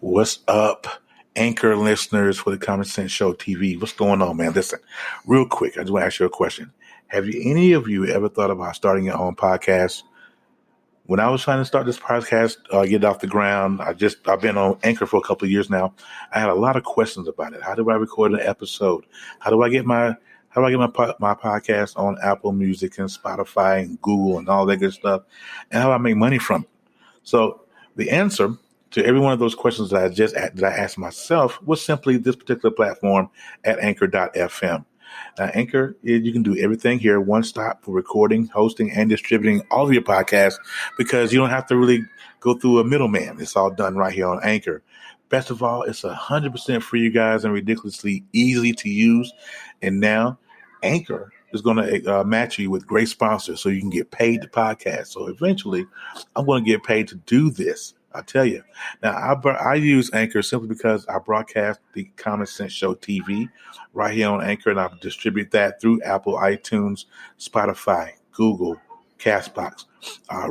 What's up, Anchor listeners for the Common Sense Show TV? What's going on, man? Listen, real quick, I just want to ask you a question. Have any of you ever thought about starting your own podcast? When I was trying to start this podcast, get it off the ground, I've been on Anchor for a couple of years now. I had a lot of questions about it. How do I record an episode? How do I get my podcast on Apple Music and Spotify and Google and all that good stuff? And how do I make money from it? So the answer to every one of those questions that I asked myself was simply this particular platform at anchor.fm. Now, Anchor, you can do everything here, one stop for recording, hosting, and distributing all of your podcasts because you don't have to really go through a middleman. It's all done right here on Anchor. Best of all, it's 100% free, you guys, and ridiculously easy to use. And now Anchor is going to match you with great sponsors so you can get paid to podcast. So eventually, I'm going to get paid to do this. I tell you. Now, I use Anchor simply because I broadcast the Common Sense Show TV right here on Anchor, and I distribute that through Apple, iTunes, Spotify, Google, Castbox,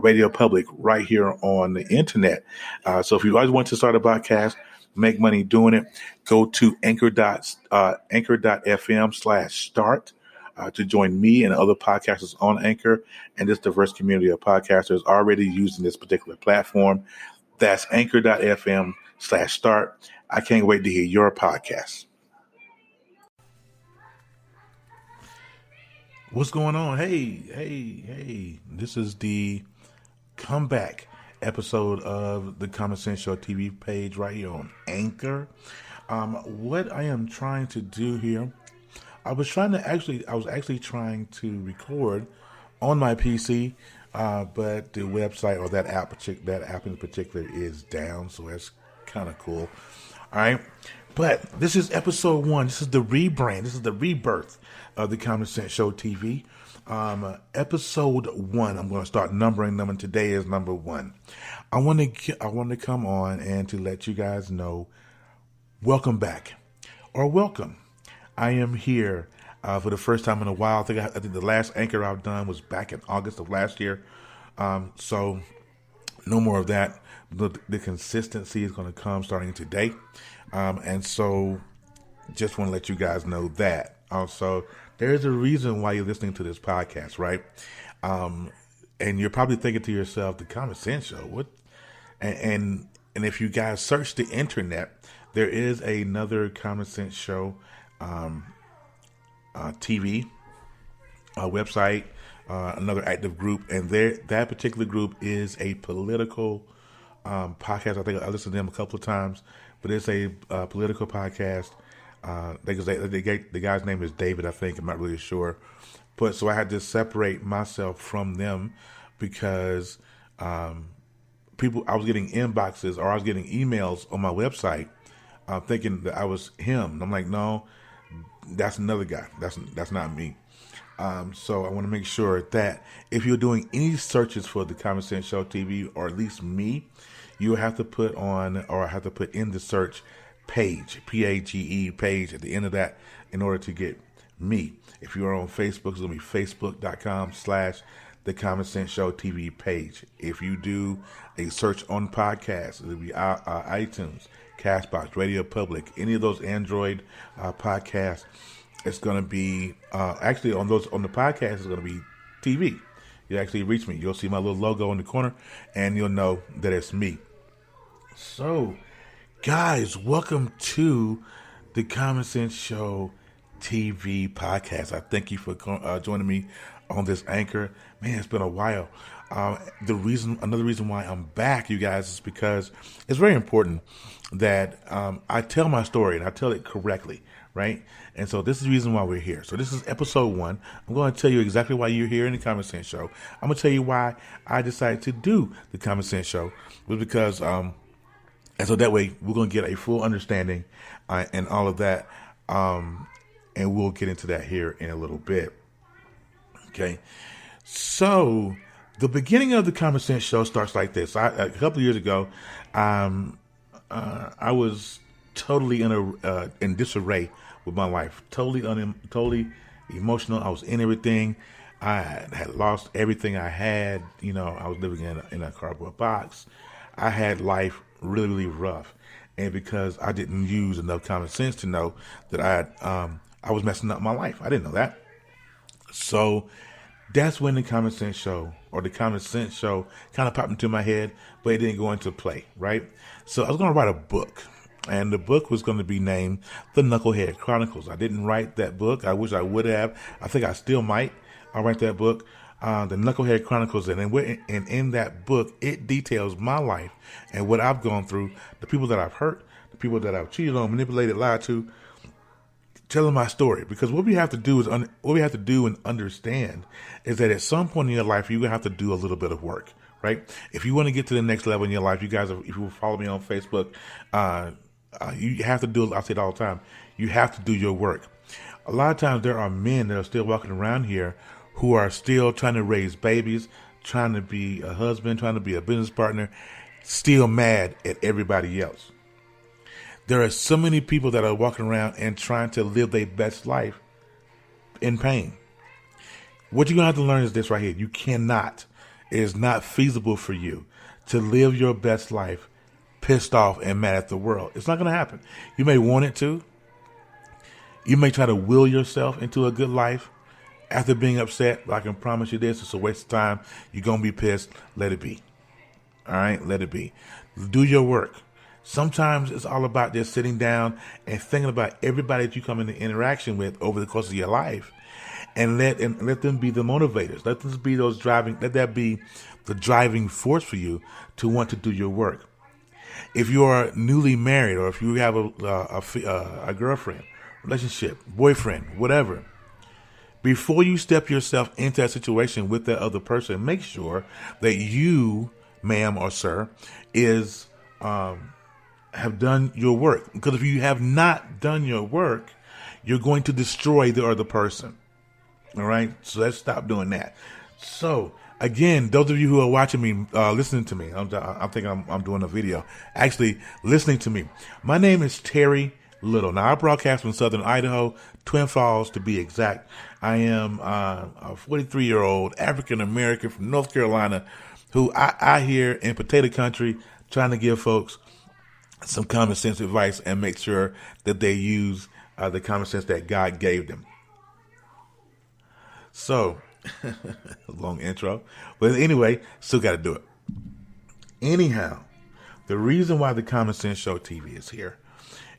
Radio Public, right here on the internet. So if you guys want to start a podcast, make money doing it, go to anchor.fm/start. To join me and other podcasters on Anchor and this diverse community of podcasters already using this particular platform. That's anchor.fm/start. I can't wait to hear your podcast. What's going on? Hey. This is the comeback episode of the Common Sense Show TV page right here on Anchor. What I am trying to do here, I was actually trying to record on my PC, but the website or that app in particular is down, so that's kind of cool. All right, but this is episode 1. This is the rebrand. This is the rebirth of the Common Sense Show TV. Episode 1. I'm going to start numbering them, and today is number 1. I want to come on and to let you guys know, welcome back, or welcome. I am here for the first time in a while. I think the last Anchor I've done was back in August of last year. So no more of that. The consistency is going to come starting today. And so just want to let you guys know that. Also, there's a reason why you're listening to this podcast, right? And you're probably thinking to yourself, the Common Sense Show, what? And if you guys search the internet, there is another Common Sense Show TV website, another active group, and that particular group is a political podcast. I think I listened to them a couple of times, but it's a political podcast. The guy's name is David, I think. I'm not really sure, but so I had to separate myself from them because I was getting inboxes or I was getting emails on my website thinking that I was him. And I'm like, no. That's another guy. That's not me. So I want to make sure that if you're doing any searches for the Common Sense Show TV, or at least me, you have to put in the search page, PAGE page at the end of that in order to get me. If you're on Facebook, it's going to be facebook.com/the Common Sense Show TV page. If you do a search on podcasts, it'll be iTunes, Castbox, Radio Public, any of those Android podcasts. It's going to be actually on the podcast. It's going to be TV. You actually reach me. You'll see my little logo in the corner, and you'll know that it's me. So, guys, welcome to the Common Sense Show TV podcast. I thank you for joining me on this Anchor. Man, it's been a while. Another reason why I'm back, you guys, is because it's very important that I tell my story and I tell it correctly, right? And so this is the reason why we're here. So this is episode 1. I'm going to tell you exactly why you're here in the Common Sense Show. I'm going to tell you why I decided to do the Common Sense Show. Was because, and so that way we're going to get a full understanding and all of that. And we'll get into that here in a little bit. Okay. So the beginning of the Common Sense Show starts like this. A couple of years ago, I was totally in disarray with my life, totally emotional. I was in everything. I had lost everything I had. I was living in a cardboard box. I had life really, really rough. and because I didn't use enough common sense to know that I was messing up my life. I didn't know that. So that's when the Common Sense Show kind of popped into my head, but it didn't go into play, right? So I was going to write a book, and the book was going to be named The Knucklehead Chronicles. I didn't write that book. I wish I would have. I think I still might. I'll write that book, The Knucklehead Chronicles, and in that book, it details my life and what I've gone through, the people that I've hurt, the people that I've cheated on, manipulated, lied to, telling my story. Because what we have to do and understand is that at some point in your life, you're gonna have to do a little bit of work, right? If you want to get to the next level in your life, you guys, if you follow me on Facebook, you have to do. I say it all the time. You have to do your work. A lot of times, there are men that are still walking around here who are still trying to raise babies, trying to be a husband, trying to be a business partner, still mad at everybody else. There are so many people that are walking around and trying to live their best life in pain. What you're going to have to learn is this right here. It is not feasible for you to live your best life pissed off and mad at the world. It's not going to happen. You may want it to. You may try to will yourself into a good life after being upset, but I can promise you this, it's a waste of time. You're going to be pissed. Let it be. All right? Let it be. Do your work. Sometimes it's all about just sitting down and thinking about everybody that you come into interaction with over the course of your life, and let them be the motivators. Let that be the driving force for you to want to do your work. If you are newly married, or if you have a girlfriend, relationship, boyfriend, whatever, before you step yourself into a situation with that other person, make sure that you, ma'am or sir, have done your work. Because if you have not done your work, you're going to destroy the other person. All right? So let's stop doing that. So, again, those of you who are watching me, listening to me, I think I'm doing a video, actually listening to me. My name is Terry Little. Now, I broadcast from Southern Idaho, Twin Falls to be exact. I am a 43-year-old African-American from North Carolina who I here in Potato Country trying to give folks some common sense advice and make sure that they use the common sense that God gave them. So, long intro. But anyway, still got to do it. Anyhow, the reason why the Common Sense Show TV is here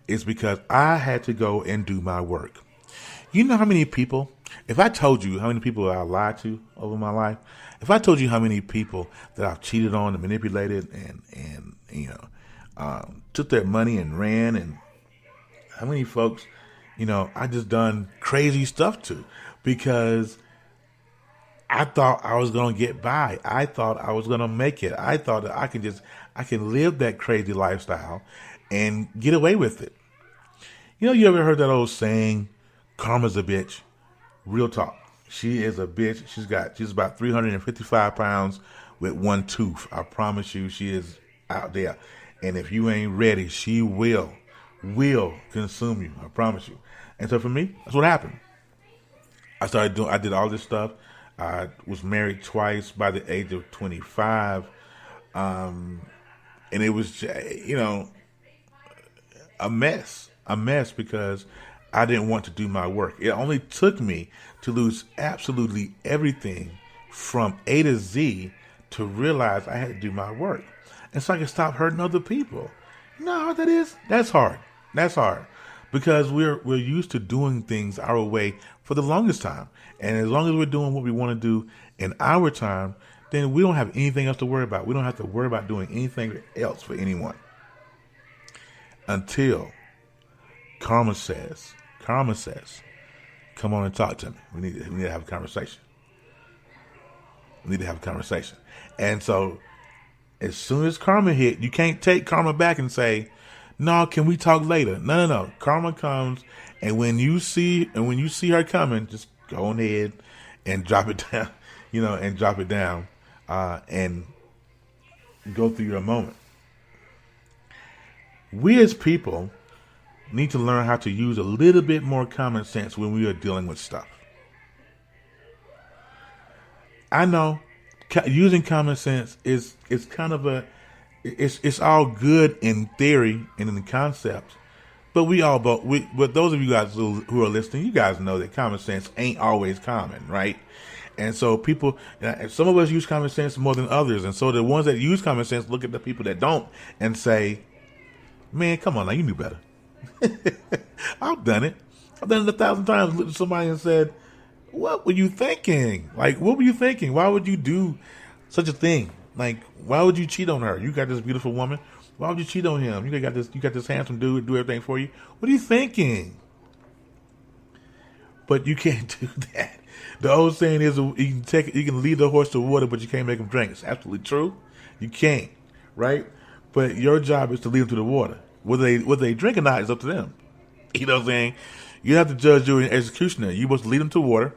is because I had to go and do my work. You know how many people, if I told you how many people I lied to over my life, if I told you how many people that I've cheated on and manipulated and took their money and ran, and how many folks, I just done crazy stuff to, because I thought I was going to get by. I thought I was going to make it. I thought that I can live that crazy lifestyle and get away with it. You ever heard that old saying, karma's a bitch? Real talk. She is a bitch. She's about 355 pounds with one tooth. I promise you, she is out there. And if you ain't ready, she will consume you. I promise you. And so for me, that's what happened. I did all this stuff. I was married twice by the age of 25. And it was, a mess because I didn't want to do my work. It only took me to lose absolutely everything from A to Z to realize I had to do my work. And so I can stop hurting other people. You know how that is? That's hard. That's hard. Because we're used to doing things our way for the longest time. And as long as we're doing what we want to do in our time, then we don't have anything else to worry about. We don't have to worry about doing anything else for anyone. Until karma says, come on and talk to me. We need to have a conversation. And so as soon as karma hit, you can't take karma back and say, no, can we talk later? No. Karma comes, and when you see her coming, just go on ahead and drop it down, and go through your moment. We as people need to learn how to use a little bit more common sense when we are dealing with stuff. I know using common sense is kind of it's all good in theory and in the concept, but but those of you guys who are listening, you guys know that common sense ain't always common, right? And so some of us use common sense more than others, and so the ones that use common sense look at the people that don't and say, "Man, come on now, you knew better." I've done it. I've done it 1,000 times. Looked at somebody and said, "What were you thinking? Like, what were you thinking? Why would you do such a thing? Like, why would you cheat on her? You got this beautiful woman. Why would you cheat on him? You got this handsome dude do everything for you. What are you thinking?" But you can't do that. The old saying is, you can lead the horse to water, but you can't make him drink. It's absolutely true. You can't, right? But your job is to lead them to the water. Whether they drink or not is up to them. You know what I'm saying? You have to judge your executioner. You're supposed to lead them to water,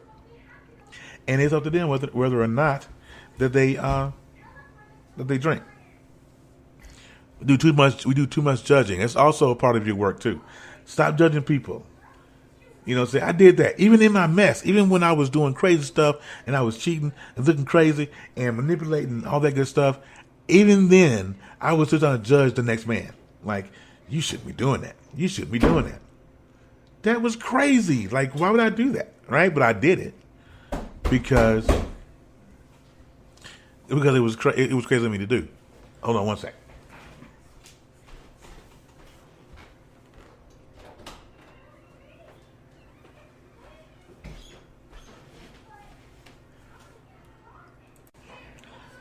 and it's up to them whether or not that they drink. We do too much judging. It's also a part of your work too. Stop judging people. You know what I'm saying? I did that. Even in my mess, even when I was doing crazy stuff and I was cheating and looking crazy and manipulating all that good stuff, even then I was still trying to judge the next man. Like, you shouldn't be doing that. You shouldn't be doing that. That was crazy. Like, why would I do that? Right? But I did it because it was crazy of me to do. Hold on one sec.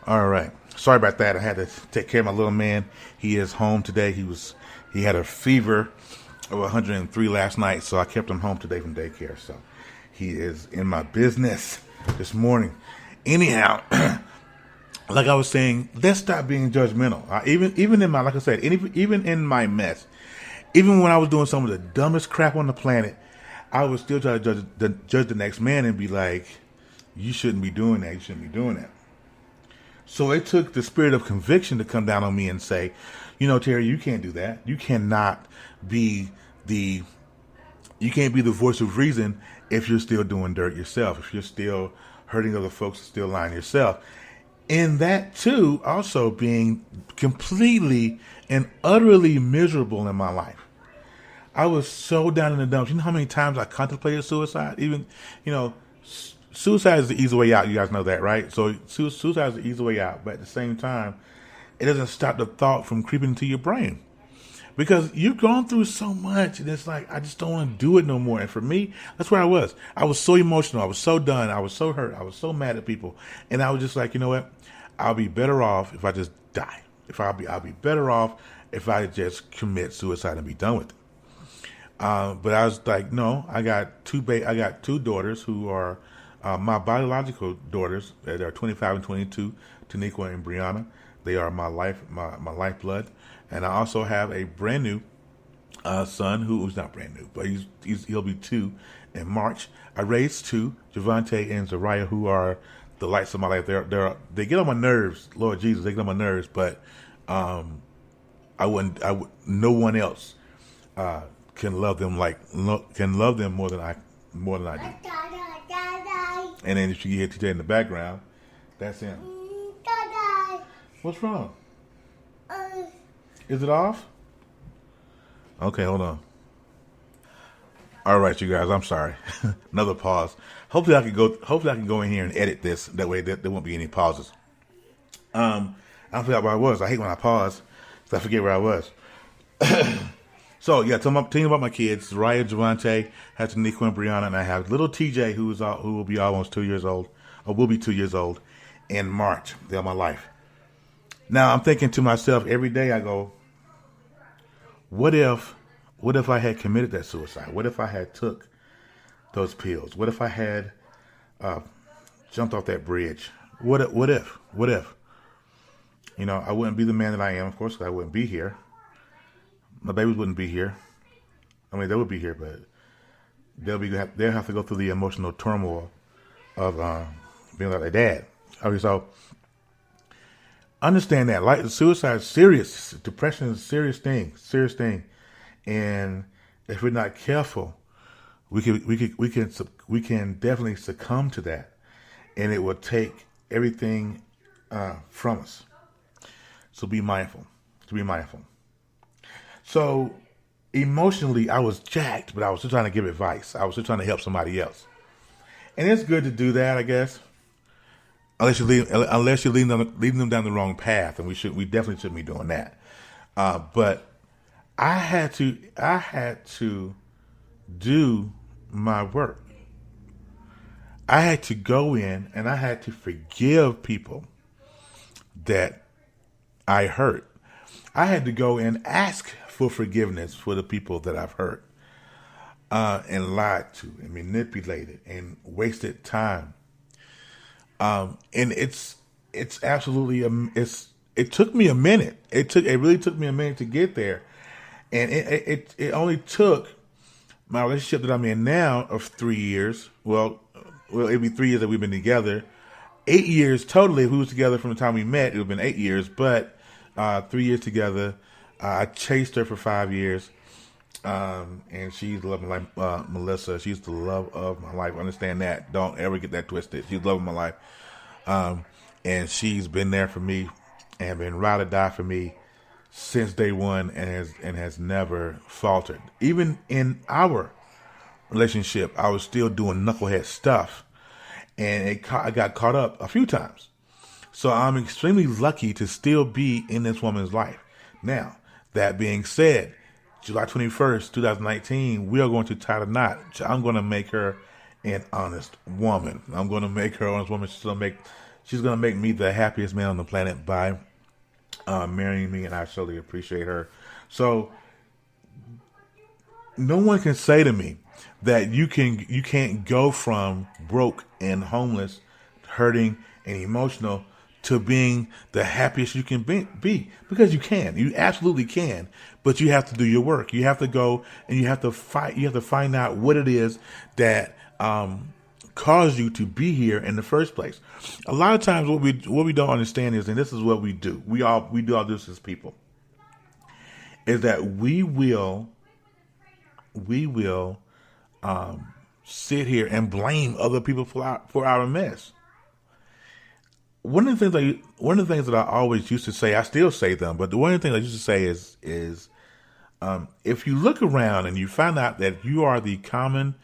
All right. Sorry about that. I had to take care of my little man. He is home today. He had a fever of 103 last night, so I kept him home today from daycare. So he is in my business this morning. Anyhow, like I was saying, let's stop being judgmental. Even in my, like I said, even in my mess, even when I was doing some of the dumbest crap on the planet, I was still trying to judge the next man and be like, you shouldn't be doing that. You shouldn't be doing that. So it took the spirit of conviction to come down on me and say, you know, Terry, you can't do that. You can't be the voice of reason if you're still doing dirt yourself, if you're still hurting other folks, still lying yourself. And that too, also being completely and utterly miserable in my life. I was so down in the dumps. You know how many times I contemplated suicide? Even, you know, suicide is the easy way out. You guys know that, right? So suicide is the easy way out. But at the same time, it doesn't stop the thought from creeping into your brain. Because you've gone through so much, and it's like, I just don't want to do it no more. And for me, that's where I was. I was so emotional. I was so done. I was so hurt. I was so mad at people. And I was just like, you know what? I'll be better off if I just die. I'll be better off if I just commit suicide and be done with it. But I was like, no, I got two daughters who are my biological daughters. They're 25 and 22, Taniqua and Brianna. They are my lifeblood. And I also have a brand new son who's not brand new, but he'll be 2 in March. I raised 2, Javante and Zariah, who are the lights of my life. They get on my nerves, Lord Jesus, they get on my nerves. But no one else can love them more than I do. And then if you hear TJ in the background, that's him. What's wrong? Is it off? Okay, hold on. All right, you guys, I'm sorry. Another pause. Hopefully I can go in here and edit this. That way there won't be any pauses. I forgot where I was. I hate when I pause because I forget where I was. So yeah, tell me about my kids. Raya, Javante, has Taniqua and Brianna, and I have little TJ who will be almost 2 years old, or will be 2 years old in March. They're my life. Now I'm thinking to myself every day. I go, what if I had committed that suicide? What if I had took those pills? What if I had jumped off that bridge? What if? You know, I wouldn't be the man that I am. Of course, I wouldn't be here. My babies wouldn't be here. I mean, they would be here, but they'll have to go through the emotional turmoil of being like their dad. Okay, so understand that. Like, suicide is serious. Depression is a serious thing. And if we're not careful, we can definitely succumb to that, and it will take everything from us. So be mindful. to be mindful. So emotionally, I was jacked, but I was still trying to give advice. I was still trying to help somebody else. And it's good to do that, I guess. Unless you're leading them down the wrong path, and we definitely shouldn't be doing that. But I had to do my work. I had to go in and I had to forgive people that I hurt. I had to go and ask for forgiveness for the people that I've hurt, and lied to and manipulated and wasted time. And it's absolutely it took me a minute. It really took me a minute to get there, and it only took my relationship that I'm in now of 3 years. Well, it'd be 3 years that we've been together. 8 years totally. If we was together from the time we met, it would have been 8 years. But 3 years together. I chased her for 5 years, and she's the love of my life. Melissa, she's the love of my life. Understand that. Don't ever get that twisted. She's the love of my life, and she's been there for me and been ride or die for me since day one, and has never faltered. Even in our relationship, I was still doing knucklehead stuff, and I got caught up a few times. So I'm extremely lucky to still be in this woman's life. Now, that being said, July 21st, 2019, we are going to tie the knot. I'm going to make her an honest woman. I'm going to make her an honest woman. She's going to make me the happiest man on the planet by marrying me, and I surely appreciate her. So no one can say to me that you can't go from broke and homeless, hurting and emotional to being the happiest you can be, because you can. You absolutely can, but you have to do your work. You have to go and you have to fight. You have to find out what it is that caused you to be here in the first place. A lot of times, what we don't understand is, and this is what we do. We do all this as people, is that we will sit here and blame other people for our mess. One of the things that I always used to say, I still say them, but one of the things I used to say is if you look around and you find out that you are the common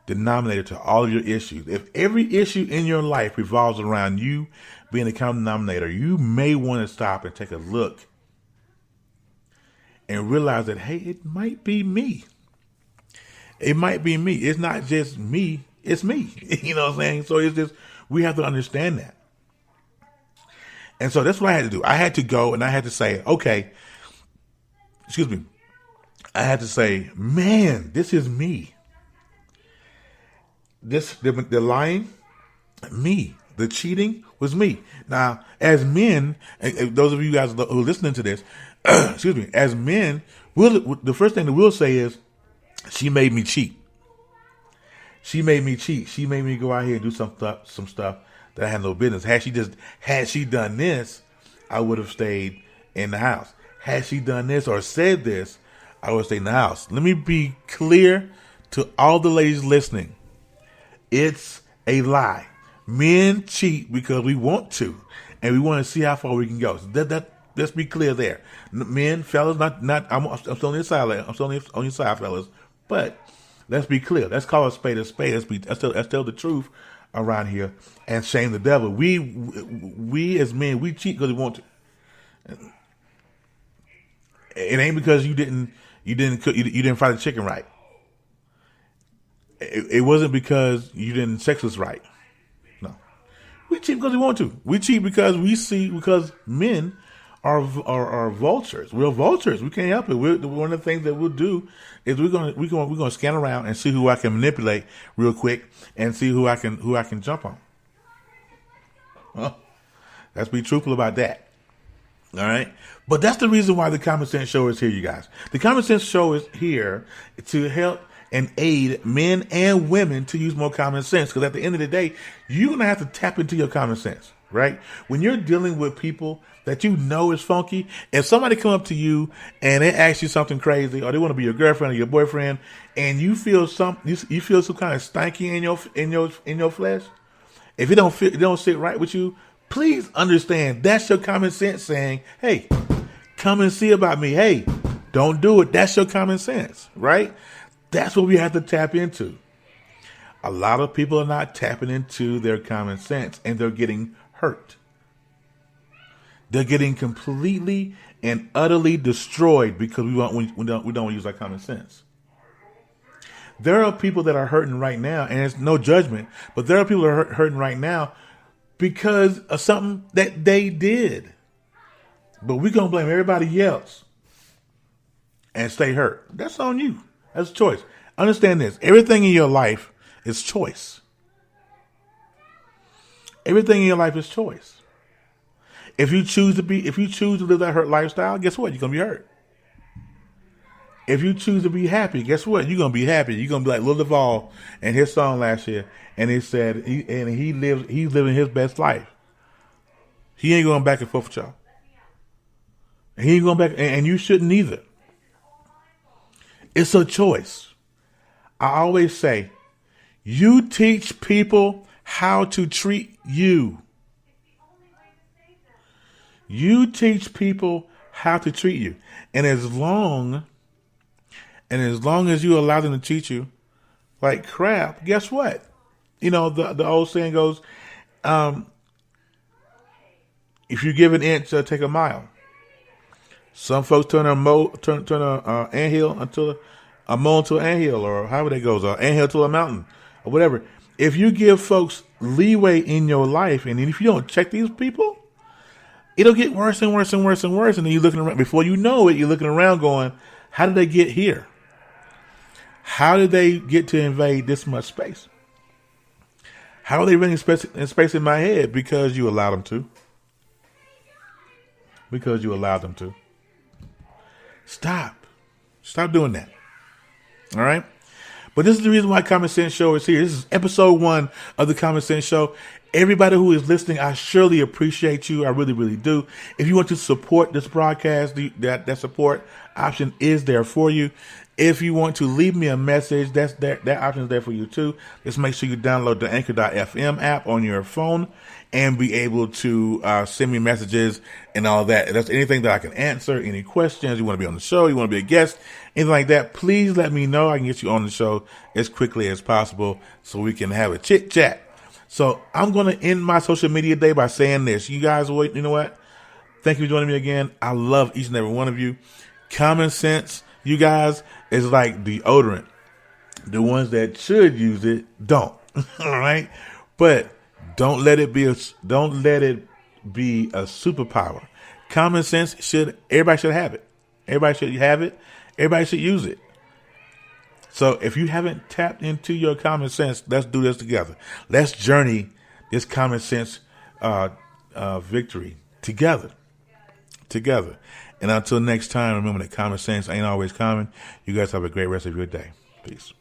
denominator to all of your issues, if every issue in your life revolves around you being the common denominator, you may want to stop and take a look and realize that, hey, it might be me. It might be me. It's not just me. It's me. You know what I'm saying? So it's just, we have to understand that. And so that's what I had to do. I had to go and I had to say, okay, I had to say, man, this is me. The lying, me. The cheating was me. Now, as men, those of you guys who are listening to this, as men, the first thing that we'll say is, she made me cheat. She made me cheat. She made me go out here and do some stuff that I had no business. Had she done this, I would have stayed in the house. Had she done this or said this, I would stay in the house. Let me be clear to all the ladies listening. It's a lie. Men cheat because we want to, and we want to see how far we can go. So let's be clear there. Men, fellas, I'm still on your side. I'm still on your side, fellas. But let's be clear. Let's call a spade a spade. Let's tell the truth around here and shame the devil. We as men, we cheat because we want to. It ain't because you didn't fry the chicken right. It wasn't because you didn't sex us right. No, we cheat because we want to. We cheat because because men are vultures. We're vultures. We can't help it. One of the things that we'll do is we're gonna scan around and see who I can manipulate real quick and see who I can jump on. Well, let's be truthful about that. All right, but that's the reason why the Common Sense Show is here, you guys. The Common Sense Show is here to help and aid men and women to use more common sense. Because at the end of the day, you're going to have to tap into your common sense, right? When you're dealing with people that you know is funky, if somebody come up to you and they ask you something crazy, or they want to be your girlfriend or your boyfriend, and you feel some kind of stanky in your flesh, if it don't sit right with you, please understand that's your common sense saying, hey, come and see about me. Hey, don't do it. That's your common sense, right? That's what we have to tap into. A lot of people are not tapping into their common sense, and they're getting hurt. They're getting completely and utterly destroyed because we don't use our common sense. There are people that are hurting right now, and it's no judgment, but there are people that are hurting right now because of something that they did. But we're going to blame everybody else and stay hurt. That's on you. That's a choice. Understand this. Everything in your life is choice. Everything in your life is choice. If you choose to live that hurt lifestyle, guess what? You're going to be hurt. If you choose to be happy, guess what? You're going to be happy. You're going to be like Lil Duval and his song last year. And he said he's living his best life. He ain't going back and forth with y'all. He ain't going back, and you shouldn't either. It's a choice. I always say, you teach people how to treat you. You teach people how to treat you. And as long as you allow them to treat you like crap, guess what? You know, the old saying goes, if you give an inch, take a mile. Some folks turn a mole into an anthill, or however that goes, or anthill to a mountain, or whatever. If you give folks leeway in your life, and if you don't check these people, it'll get worse and worse and worse and worse. And then you're looking around. Before you know it, you're looking around going, how did they get here? How did they get to invade this much space? How are they running space in my head? Because you allowed them to. Because you allowed them to. Stop doing that. All right? But this is the reason why Common Sense Show is here. This is episode 1 of the Common Sense Show. Everybody who is listening, I surely appreciate you. I really, really do. If you want to support this broadcast, that support option is there for you. If you want to leave me a message, that option is there for you too. Just make sure you download the Anchor.fm app on your phone and be able to send me messages and all that. If there's anything that I can answer, any questions, you want to be on the show, you want to be a guest, anything like that, please let me know. I can get you on the show as quickly as possible so we can have a chit chat. So I'm going to end my social media day by saying this. You guys, you know what? Thank you for joining me again. I love each and every one of you. Common sense, you guys, is like deodorant. The ones that should use it don't. All right, but don't let it be a superpower. Common sense everybody should have it. Everybody should have it. Everybody should use it. So if you haven't tapped into your common sense, let's do this together. Let's journey this common sense victory together. And until next time, remember that common sense ain't always common. You guys have a great rest of your day. Peace.